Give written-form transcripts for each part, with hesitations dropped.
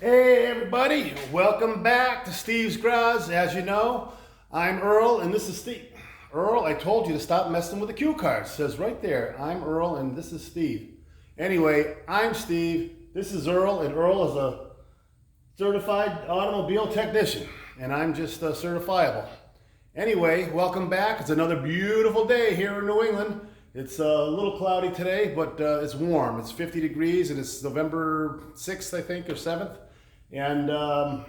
Hey everybody, welcome back to Steve's Garage. As you know, I'm Earl and this is Steve. Earl, I told you to stop messing with the cue cards. It says right there, I'm Earl and this is Steve. Anyway, I'm Steve, this is Earl, and Earl is a certified automobile technician, and I'm just certifiable. Anyway, welcome back. It's another beautiful day here in New England. It's a little cloudy today, but it's warm. It's 50 degrees and it's November 6th, I think, or 7th. And a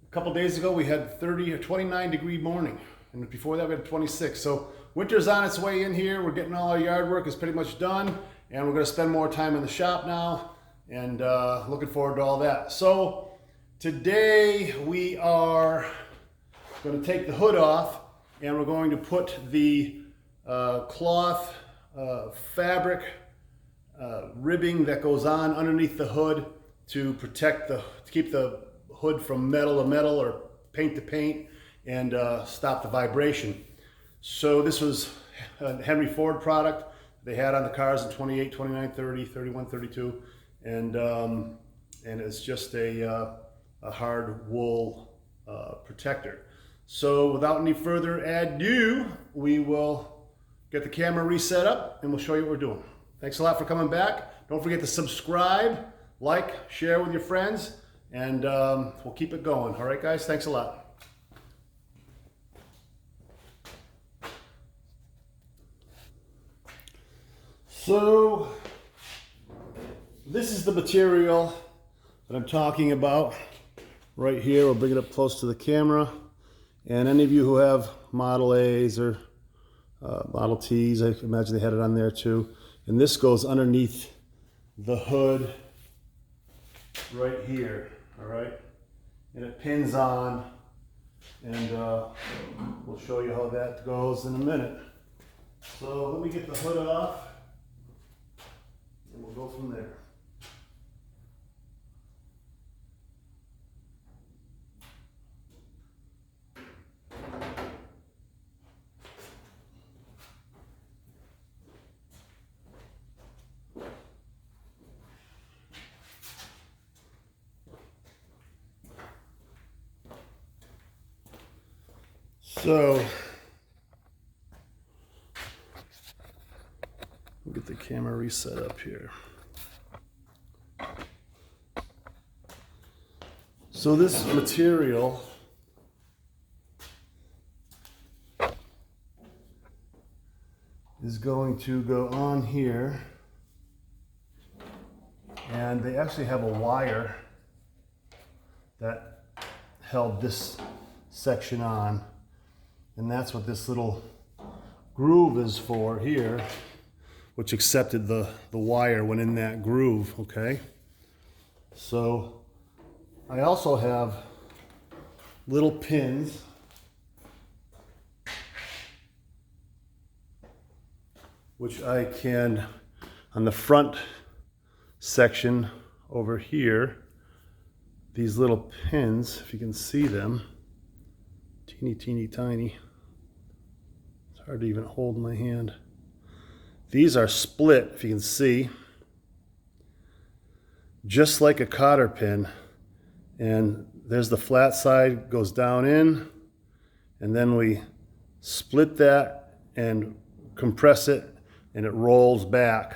couple days ago we had 30 or 29 degree morning, and before that we had 26. So winter's on its way in here. We're getting all our yard work is pretty much done, and we're going to spend more time in the shop now, and looking forward to all that. So today we are going to take the hood off, and we're going to put the cloth fabric ribbing that goes on underneath the hood to protect to keep the hood from metal to metal or paint to paint, and stop the vibration. So this was a Henry Ford product they had on the cars in 28, 29, 30, 31, 32, and it's just a hard wool protector. So without any further ado, we will get the camera reset up and we'll show you what we're doing. Thanks a lot for coming back. Don't forget to subscribe, like, share with your friends, and we'll keep it going. All right, guys, thanks a lot. So this is the material that I'm talking about right here. We'll bring it up close to the camera. And any of you who have Model A's or Model T's, I imagine they had it on there too. And this goes underneath the hood right here, all right? And it pins on, and we'll show you how that goes in a minute. So let me get the hood off, and we'll go from there. So, we'll get the camera reset up here. So this material is going to go on here, and they actually have a wire that held this section on. And that's what this little groove is for here, which accepted the wire went in that groove, okay? So I also have little pins which I can, on the front section over here, these little pins, if you can see them, teeny tiny. Hard to even hold in my hand. These are split, if you can see, just like a cotter pin. And there's the flat side, goes down in, and then we split that and compress it, and it rolls back.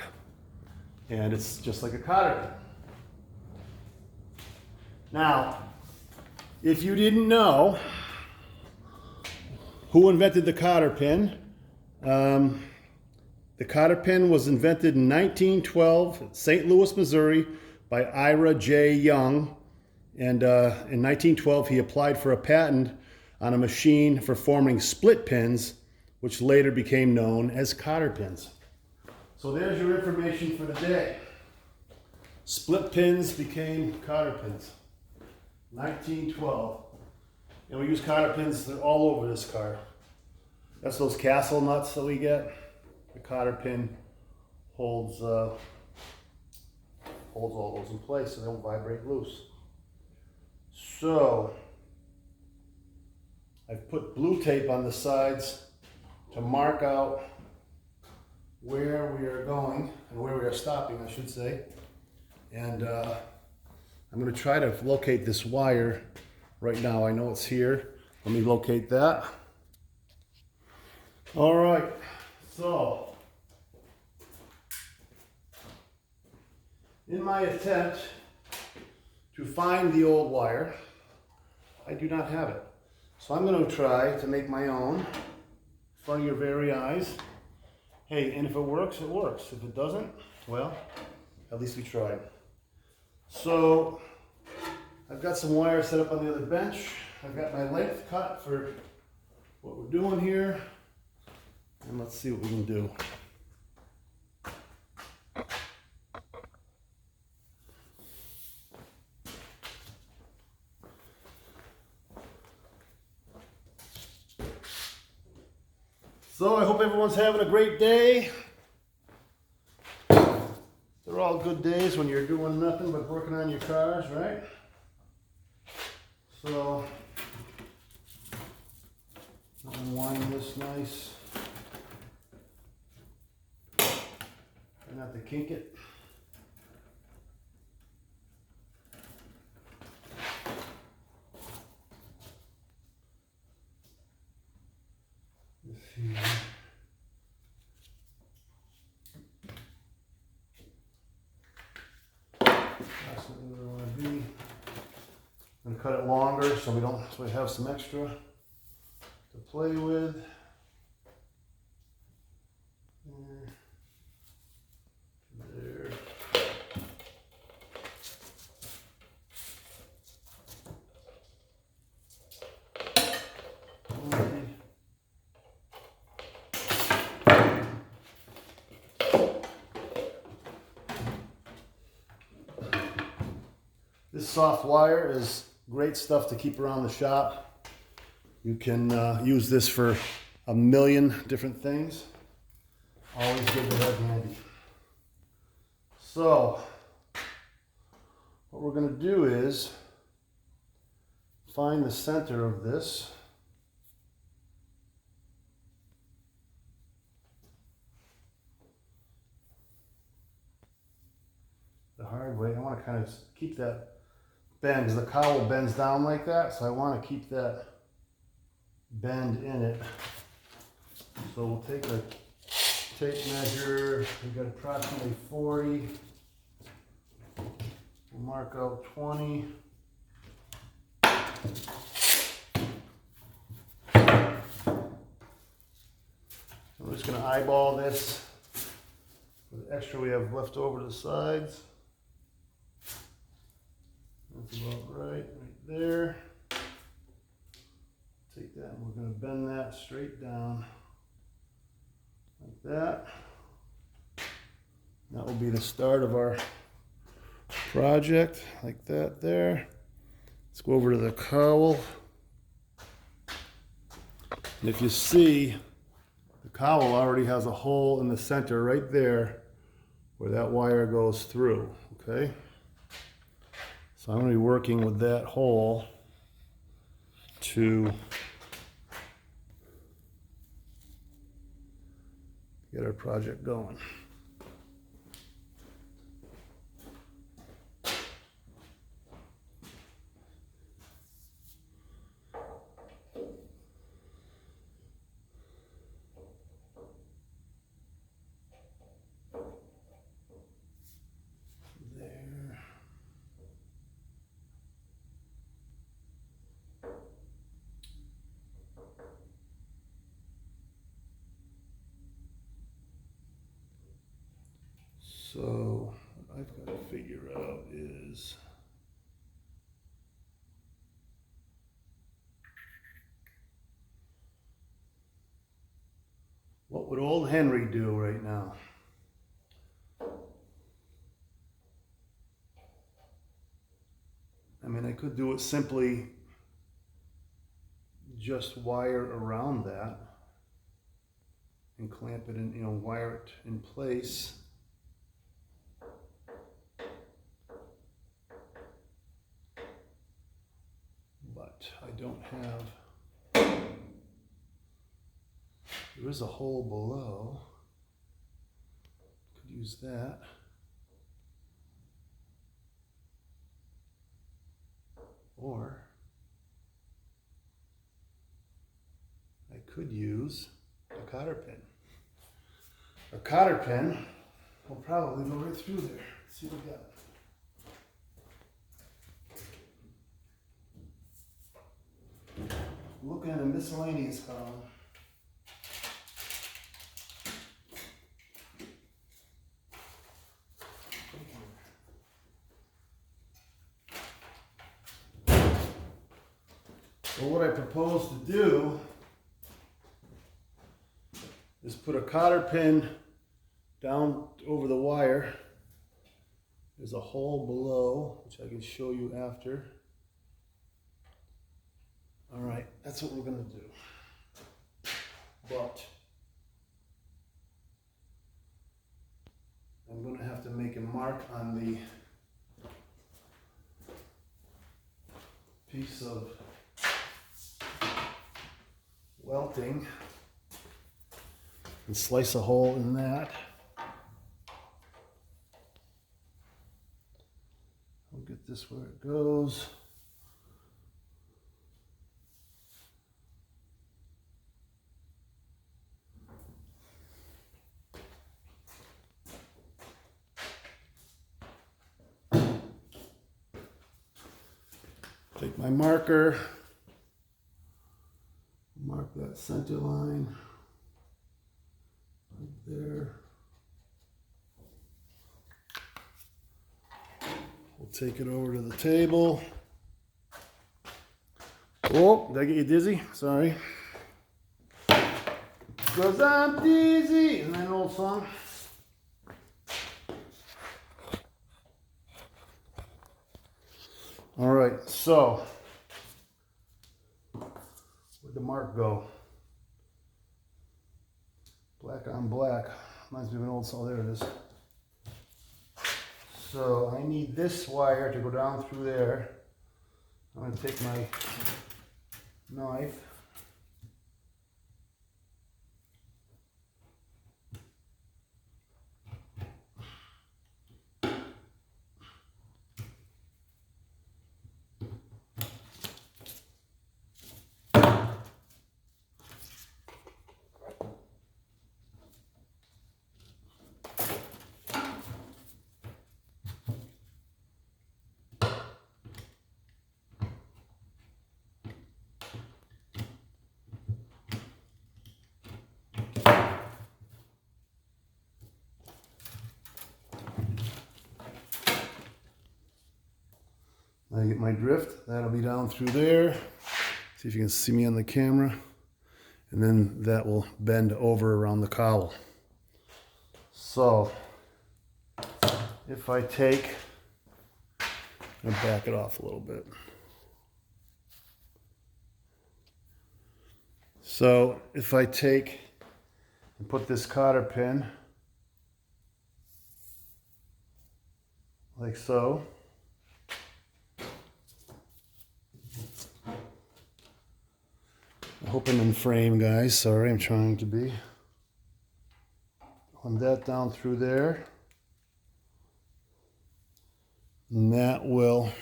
And it's just like a cotter pin. Now, if you didn't know who invented the cotter pin, the cotter pin was invented in 1912 in St. Louis, Missouri by Ira J. Young. And in 1912, he applied for a patent on a machine for forming split pins, which later became known as cotter pins. So there's your information for the day. Split pins became cotter pins. 1912. And we use cotter pins all over this car. That's those castle nuts that we get. The cotter pin holds all those in place so they don't vibrate loose. So I've put blue tape on the sides to mark out where we are going and where we are stopping, I should say. And I'm going to try to locate this wire right now. I know it's here. Let me locate that. All right, so in my attempt to find the old wire, I do not have it. So I'm going to try to make my own in front of your very eyes. Hey, and if it works, it works. If it doesn't, well, at least we tried. So I've got some wire set up on the other bench. I've got my length cut for what we're doing here. And let's see what we can do. So I hope everyone's having a great day. They're all good days when you're doing nothing but working on your cars, right? So unwind this nice. Try not to kink it. Let's see. That's not where I want to be. I'm gonna cut it longer so we have some extra to play with. There. This soft wire is great stuff to keep around the shop. You can use this for a million different things. Always good to have handy. So, what we're going to do is find the center of this. The hard way. I want to kind of keep that bend because the cowl bends down like that, so I want to keep that bend in it. So we'll take a tape measure. We've got approximately 40. We'll mark out 20. I'm just going to eyeball this with the extra we have left over to the sides. That's about right there. Take that and we're going to bend that straight down like that. That will be the start of our project, like that there. Let's go over to the cowl. And if you see, the cowl already has a hole in the center right there where that wire goes through, okay? So I'm going to be working with that hole to get our project going. So what I've got to figure out is what would old Henry do right now? I mean, I could do it simply just wire around that and clamp it in, wire it in place. But I don't have, there is a hole below, could use that. Or I could use a cotter pin. A cotter pin will probably go right through there. Let's see what we got. Looking at a miscellaneous column. So what I propose to do is put a cotter pin down over the wire. There's a hole below, which I can show you after. All right, that's what we're gonna do. But I'm gonna have to make a mark on the piece of welting and slice a hole in that. I'll get this where it goes. Take my marker, mark that center line right there. We'll take it over to the table. Oh, did I get you dizzy? Sorry. 'Cause I'm dizzy. Isn't that an old song? All right, so where'd the mark go? Black on black. Reminds me of an old song. There it is. So I need this wire to go down through there. I'm going to take my knife. I get my drift. That'll be down through there. See if you can see me on the camera. And then that will bend over around the cowl. So if I take, I'm gonna back it off a little bit. So if I take and put this cotter pin like so, I hope I'm in frame, guys. Sorry, I'm trying to be. Run that down through there. And that will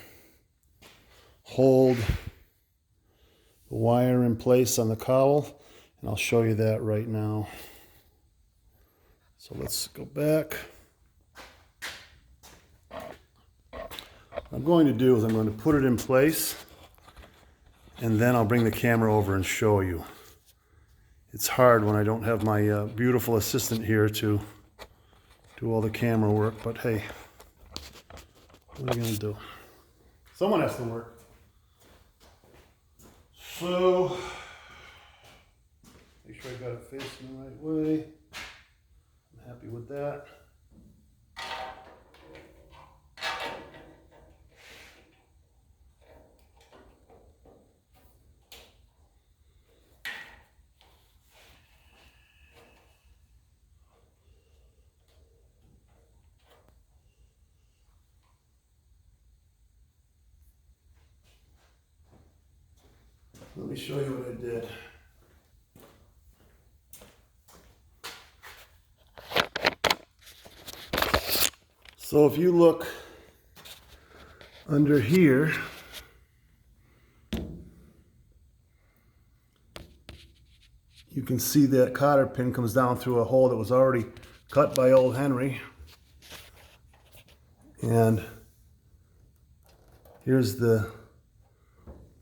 hold the wire in place on the cowl. And I'll show you that right now. So let's go back. What I'm going to do is I'm going to put it in place. And then I'll bring the camera over and show you. It's hard when I don't have my beautiful assistant here to do all the camera work, but hey, what are you gonna do? Someone has to work. So, make sure I got it facing the right way. I'm happy with that. Let me show you what I did. So if you look under here, you can see that cotter pin comes down through a hole that was already cut by old Henry. And here's the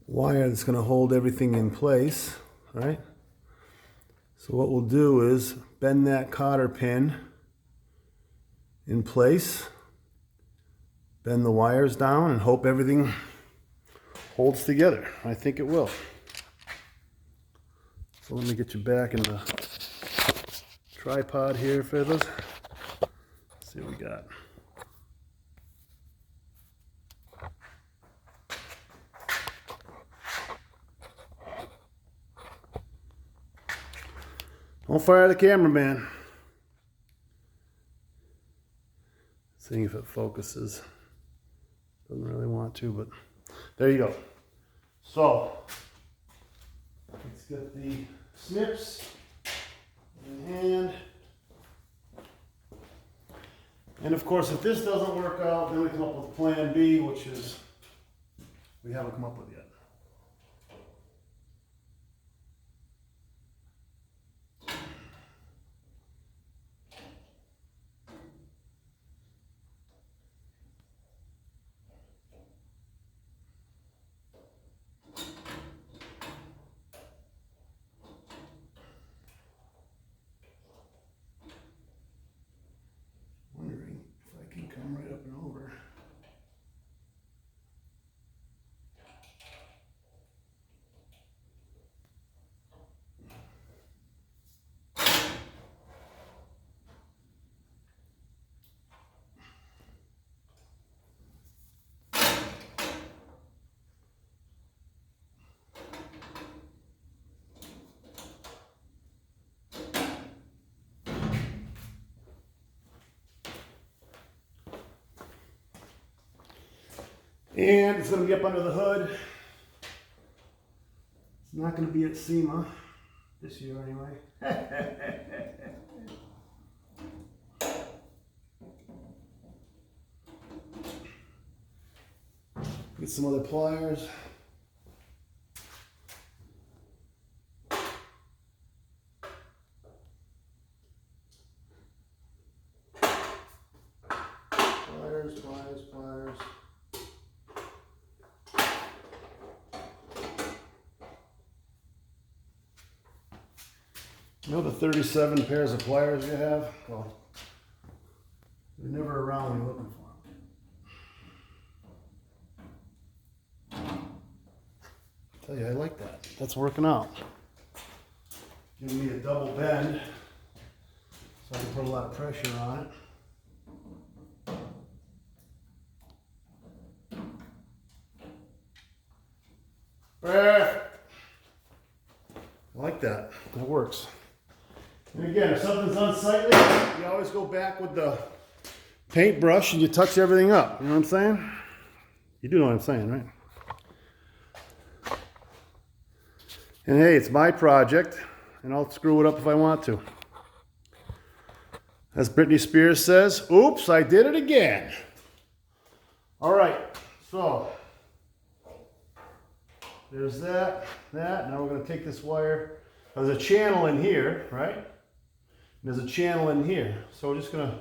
wire that's going to hold everything in place, right? So what we'll do is bend that cotter pin in place, bend the wires down, and hope everything holds together. I think it will. So let me get you back in the tripod here, Fiddlers. Let's see what we got. Don't fire the camera, man. Seeing if it focuses. Doesn't really want to, but there you go. So let's get the snips in hand. And of course, if this doesn't work out, then we come up with plan B, which is we haven't come up with yet. Wondering if I can come right up and over. And it's going to be up under the hood. It's not going to be at SEMA this year anyway. Get some other pliers. Pliers, pliers, pliers. You know the 37 pairs of pliers you have? Well, they're never around when you're looking for them. I tell you, I like that. That's working out. Giving me a double bend so I can put a lot of pressure on it. Perfect. I like that. That works. And again, if something's unsightly, you always go back with the paintbrush and you touch everything up. You know what I'm saying? You do know what I'm saying, right? And hey, it's my project, and I'll screw it up if I want to. As Britney Spears says, oops, I did it again. All right, so there's that. Now we're going to take this wire. There's a channel in here, right? There's a channel in here. So we're just going to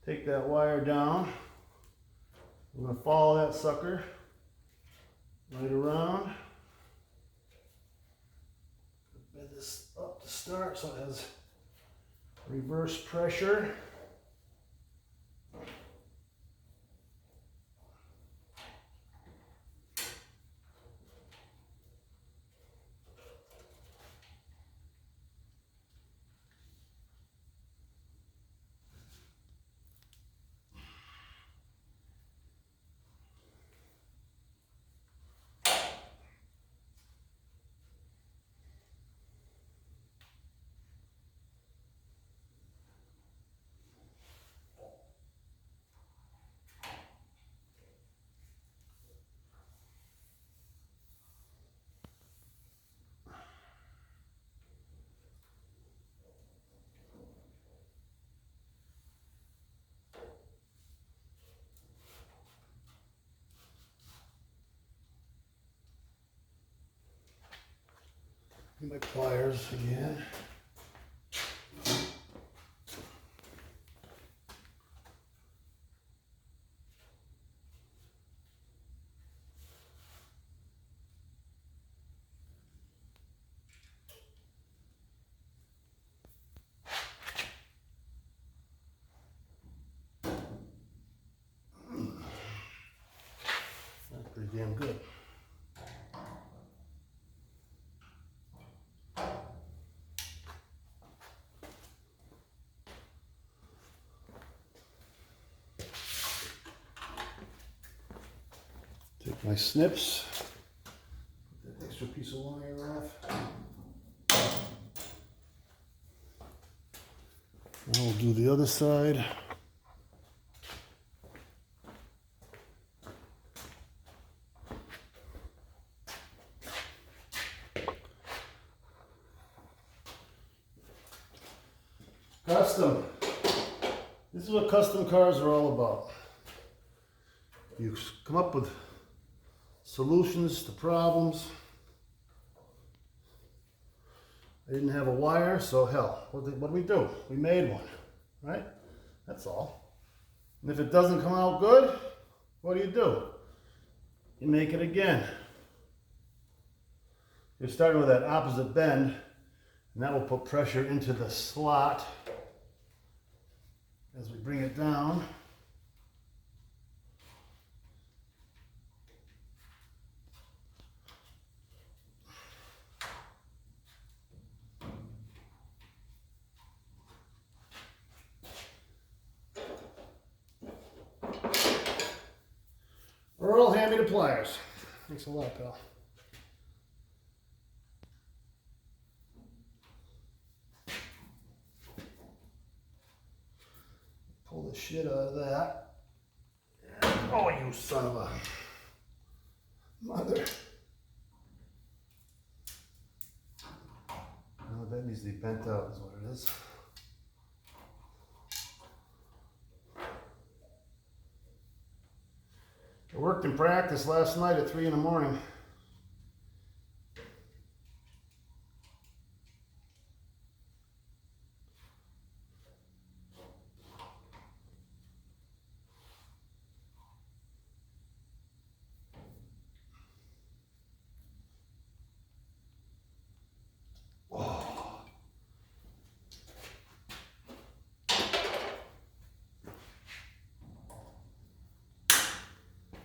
take that wire down. We're going to follow that sucker right around. Bend this up to start so it has reverse pressure. Get my pliers again. That's pretty damn good. Take my snips, put that extra piece of wire off. Now we'll do the other side. Custom. This is what custom cars are all about. You come up with solutions to problems. I didn't have a wire, so hell, what do we do? We made one, right? That's all. And if it doesn't come out good, what do? You make it again. You're starting with that opposite bend, and that will put pressure into the slot as we bring it down. Earl, hand me the pliers. Thanks a lot, pal. Pull the shit out of that. Oh, you son of a mother. No, that needs to be bent out is what it is. I worked in practice last night at 3 in the morning.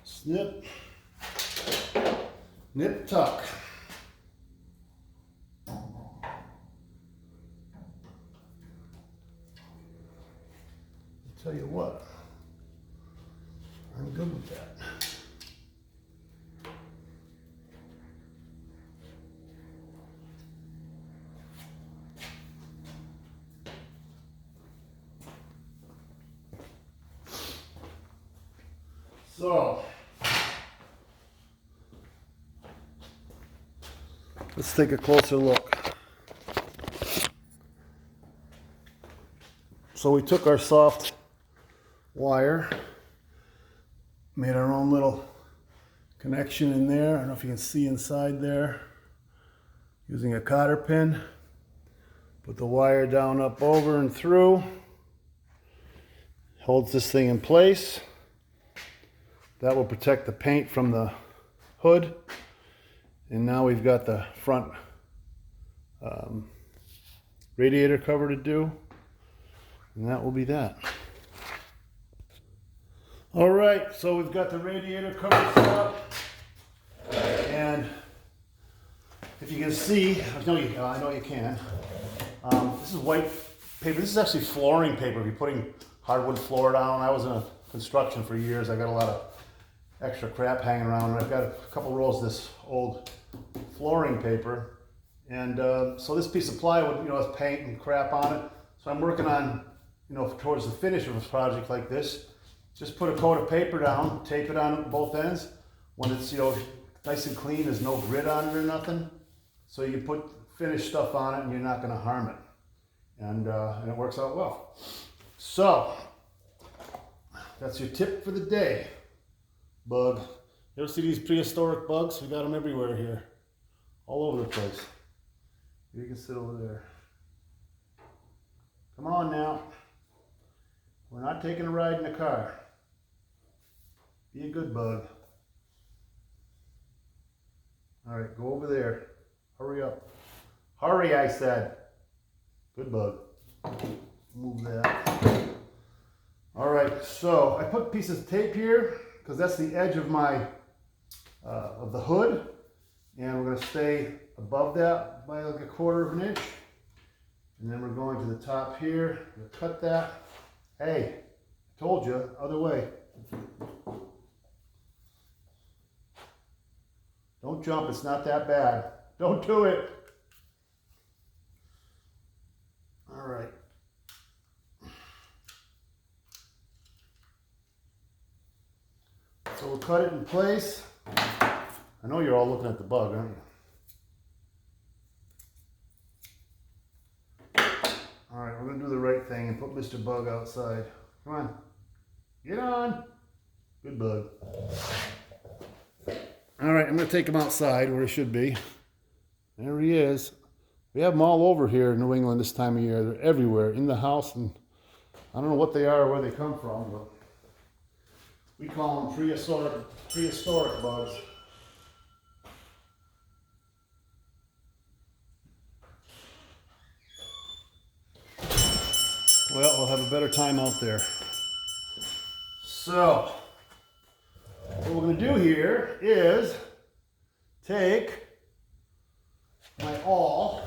Snip, nip, tuck. I'll tell you what, I'm good with that. So, let's take a closer look. So we took our soft wire, made our own little connection in there. I don't know if you can see inside there. Using a cotter pin. Put the wire down, up, over, and through. Holds this thing in place. That will protect the paint from the hood. And now we've got the front radiator cover to do. And that will be that. All right, so we've got the radiator cover set up. And if you can see, I know you can. This is white paper. This is actually flooring paper. If you're putting hardwood floor down, I was in construction for years. I got a lot of extra crap hanging around, and I've got a couple rolls of this old flooring paper. And so this piece of plywood, has paint and crap on it. So I'm working on, towards the finish of a project like this. Just put a coat of paper down, tape it on both ends. When it's, nice and clean, there's no grit on it or nothing. So you can put finished stuff on it and you're not gonna harm it. And it works out well. So, that's your tip for the day. Bug. You ever see these prehistoric bugs? We got them everywhere here. All over the place. You can sit over there. Come on now. We're not taking a ride in the car. Be a good bug. All right, go over there. Hurry up. Hurry, I said. Good bug. Move that. All right, so I put pieces of tape here because that's the edge of my of the hood, and we're going to stay above that by like 1/4 of an inch, and then we're going to the top here. We'll cut that. Hey, I told you, other way. Don't jump, it's not that bad. Don't do it. All right. So we'll cut it in place. I know you're all looking at the bug, aren't you? All right, we're gonna do the right thing and put Mr. Bug outside. Come on, get on. Good bug. All right, I'm gonna take him outside where he should be. There he is. We have them all over here in New England this time of year. They're everywhere in the house, and I don't know what they are or where they come from, but we call them prehistoric bugs. Well, we'll have a better time out there. So, what we're going to do here is take my awl.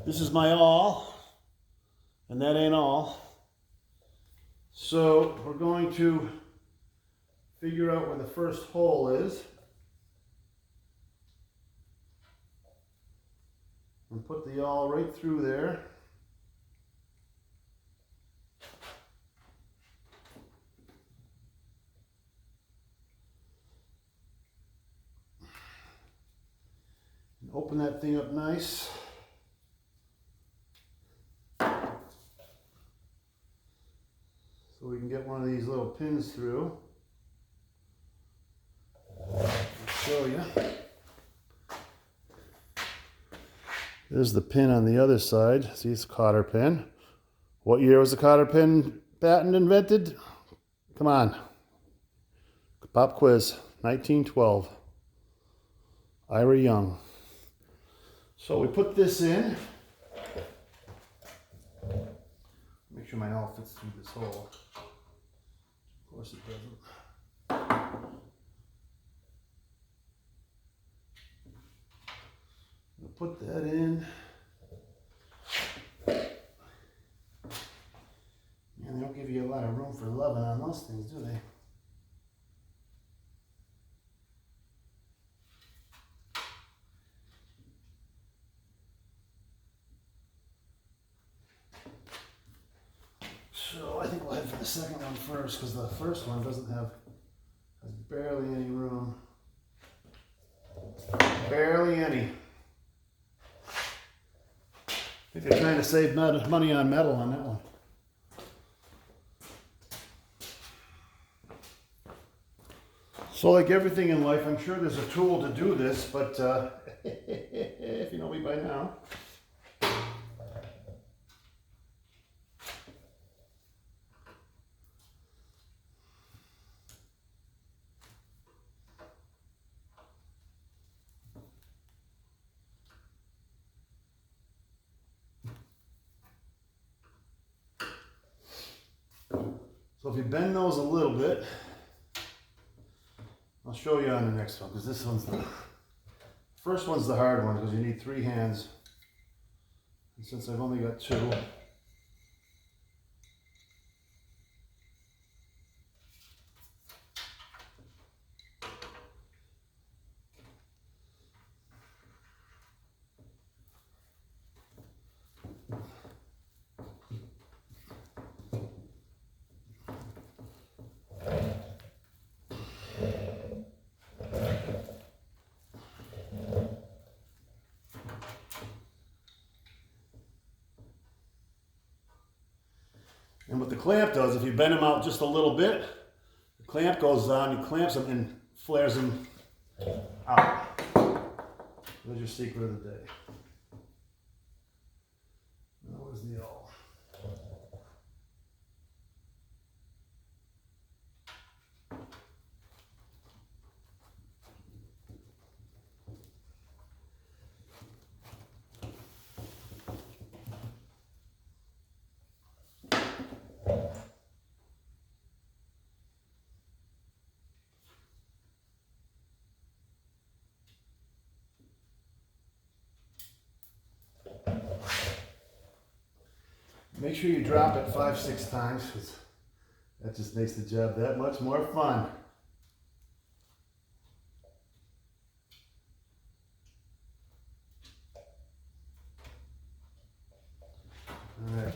This is my awl, and that ain't all. So, we're going to figure out where the first hole is and put the awl right through there. Open that thing up nice. So we can get one of these little pins through. I'll show you. There's the pin on the other side. See, it's a cotter pin. What year was the cotter pin patent invented? Come on. Pop quiz. 1912. Ira Young. So we put this in. Make sure my awl fits through this hole. Of course it doesn't. We'll put that in. Man, they don't give you a lot of room for loving on those things, do they? So I think we'll head for the second one first, because the first one has barely any room. Barely any. I think they're trying to save money on metal on that one. So like everything in life, I'm sure there's a tool to do this, but if you know me by now. So if you bend those a little bit, I'll show you on the next one, because this one's the first one's the hard one, because you need 3 hands. And since I've only got 2, and what the clamp does, if you bend them out just a little bit, the clamp goes on, he clamps them and flares them out. What's your secret of the day? That was the all. Make sure you drop it 5-6 times, because that just makes the job that much more fun. All right.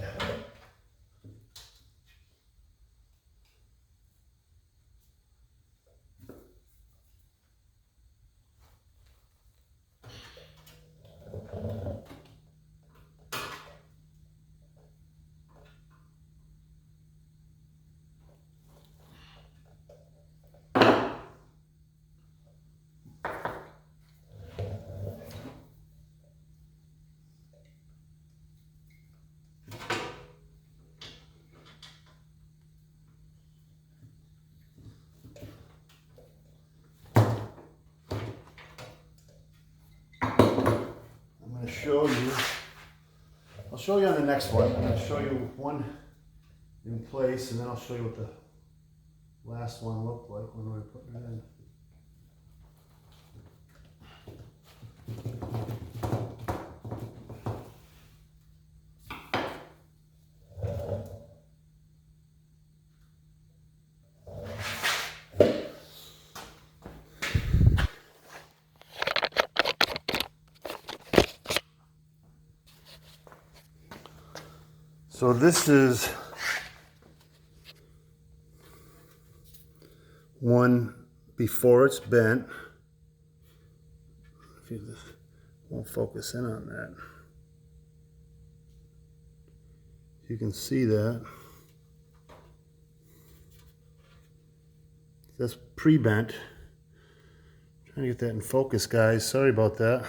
Show you. I'll show you on the next one. I'm going to show you one in place, and then I'll show you what the last one looked like when we were putting it in. So this is one before it's bent. If you just won't focus in on that. You can see that. That's pre-bent. Trying to get that in focus, guys. Sorry about that.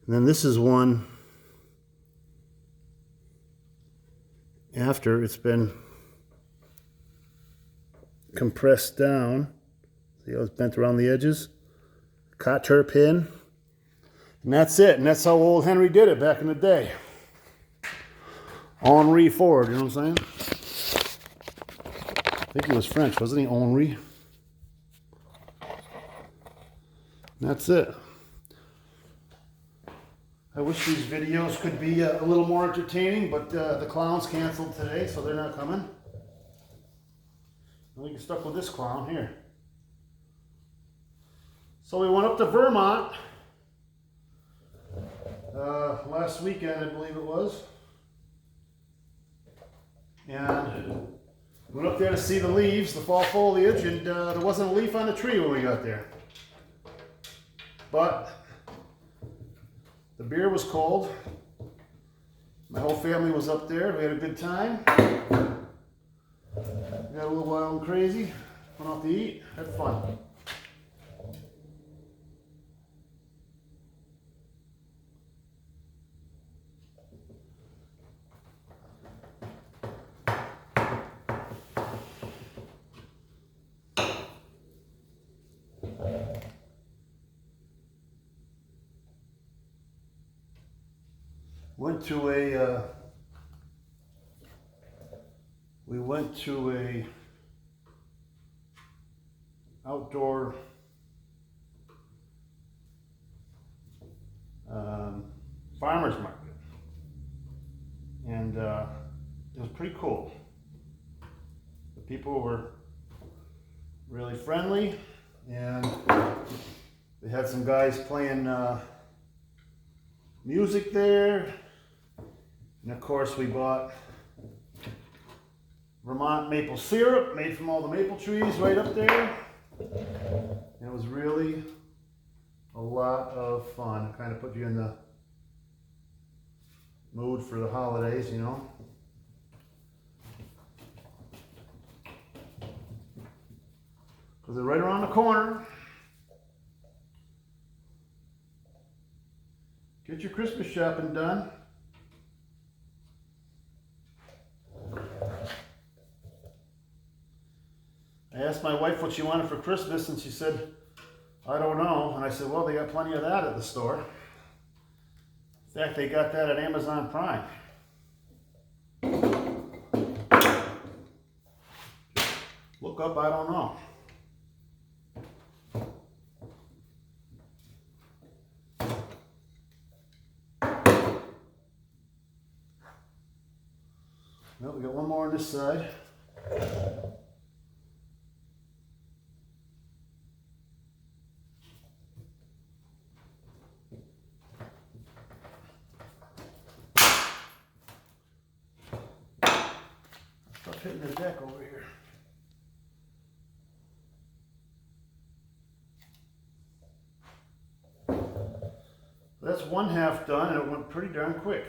And then this is one after it's been compressed down. See how it's bent around the edges? Cotter pin. And that's it. And that's how old Henry did it back in the day. Henri Ford, you know what I'm saying? I think he was French, wasn't he? Henri. And that's it. I wish these videos could be a little more entertaining, but the clowns canceled today, so they're not coming. We get stuck with this clown here. So we went up to Vermont last weekend, I believe it was. And went up there to see the leaves, the fall foliage, and there wasn't a leaf on the tree when we got there. But the beer was cold. My whole family was up there. We had a good time. Got a little wild and crazy. Went out to eat. Had fun. We went to a outdoor farmer's market, and it was pretty cool. The people were really friendly, and they had some guys playing music there. And of course we bought Vermont maple syrup made from all the maple trees right up there. And it was really a lot of fun. It kind of put you in the mood for the holidays, you know. Because they're right around the corner. Get your Christmas shopping done. I asked my wife what she wanted for Christmas, and she said, I don't know. And I said, well, they got plenty of that at the store. In fact, they got that at Amazon Prime. Look up, I don't know. Well, we got one more on this side. Stop hitting the deck over here. That's one half done, and it went pretty darn quick.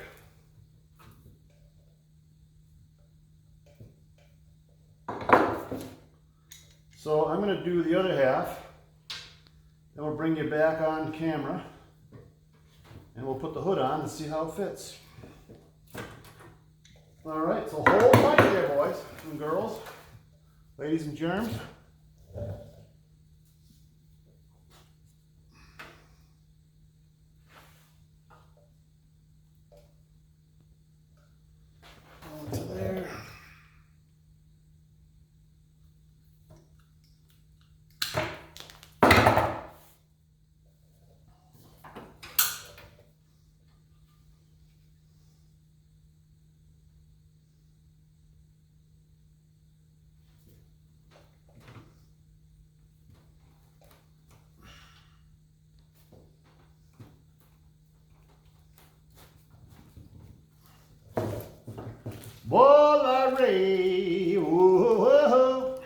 So I'm going to do the other half, then we'll bring you back on camera, and we'll put the hood on to see how it fits. All right, so hold tight there, boys and girls, ladies and germs. Onto there. Bollare, whoa.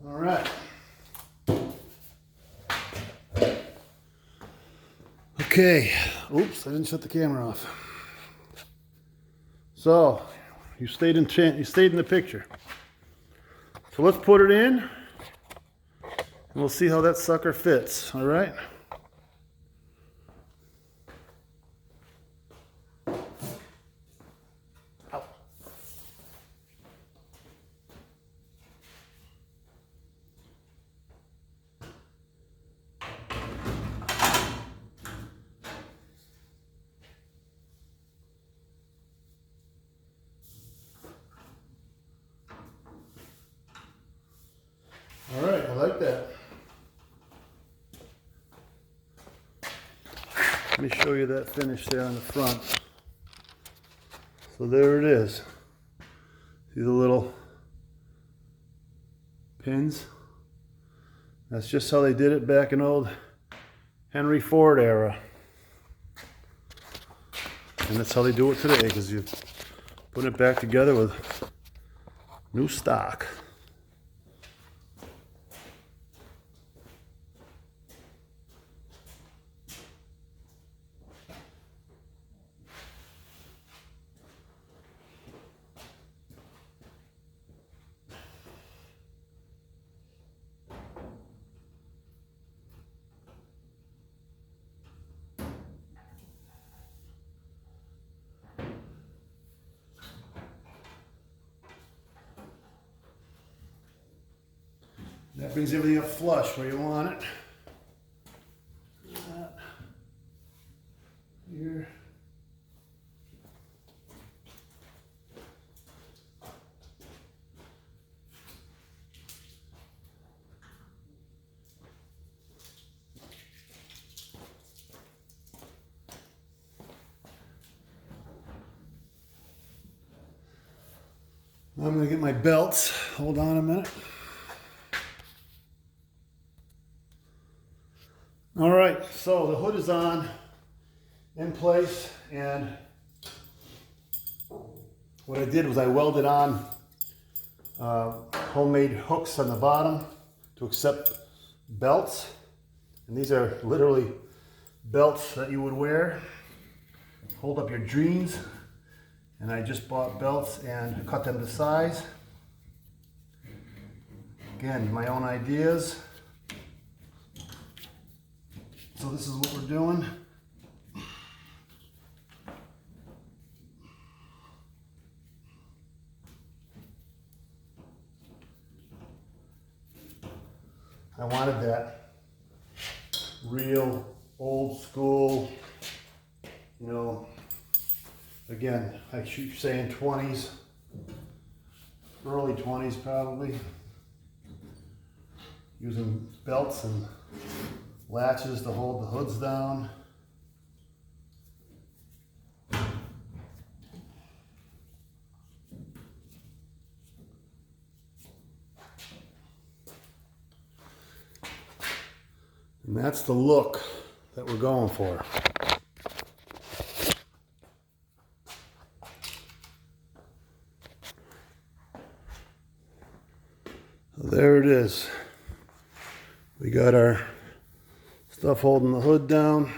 All right. Okay. Oops, I didn't shut the camera off. So, you stayed in the picture. So let's put it in, and we'll see how that sucker fits. All right. All right, I like that. Let me show you that finish there on the front. So there it is. See the little pins? That's just how they did it back in old Henry Ford era. And that's how they do it today, because you put it back together with new stock. That brings everything up flush where you want it. That here. I'm going to get my belts. Hold on a minute. All right, so the hood is on, in place, and what I did was I welded on homemade hooks on the bottom to accept belts. And these are literally belts that you would wear. Hold up your jeans. And I just bought belts and cut them to size. Again, my own ideas. So this is what we're doing. I wanted that real old school, you know, again, I keep saying 20s, early 20s probably, using belts and latches to hold the hoods down. And that's the look that we're going for. So there it is. We got our stuff holding the hood down.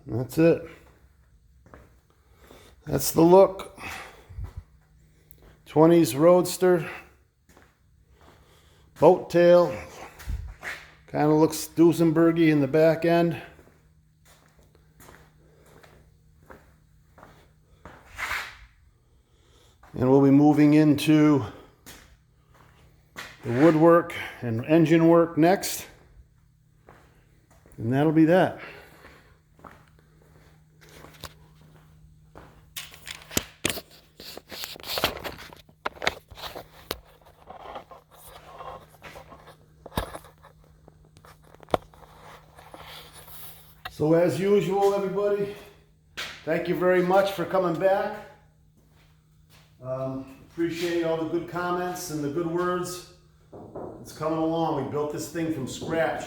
And that's it. That's the look. 20s Roadster. Boat tail. Kind of looks Duesenberg-y in the back end. And we'll be moving into the woodwork and engine work next. And that'll be that. So as usual, everybody, thank you very much for coming back. Appreciate all the good comments and the good words. It's coming along. We built this thing from scratch.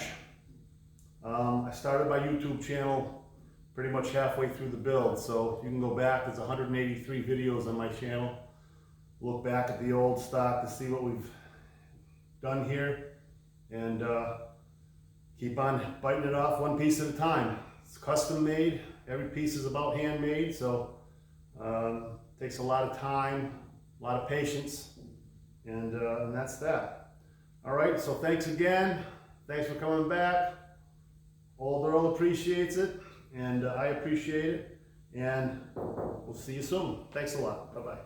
I started my YouTube channel pretty much halfway through the build, so you can go back. There's 183 videos on my channel. Look back at the old stock to see what we've done here, and keep on biting it off one piece at a time. It's custom made. Every piece is about handmade, so takes a lot of time, a lot of patience, and that's that. All right, so thanks again. Thanks for coming back. Old Earl appreciates it, and I appreciate it, and we'll see you soon. Thanks a lot. Bye-bye.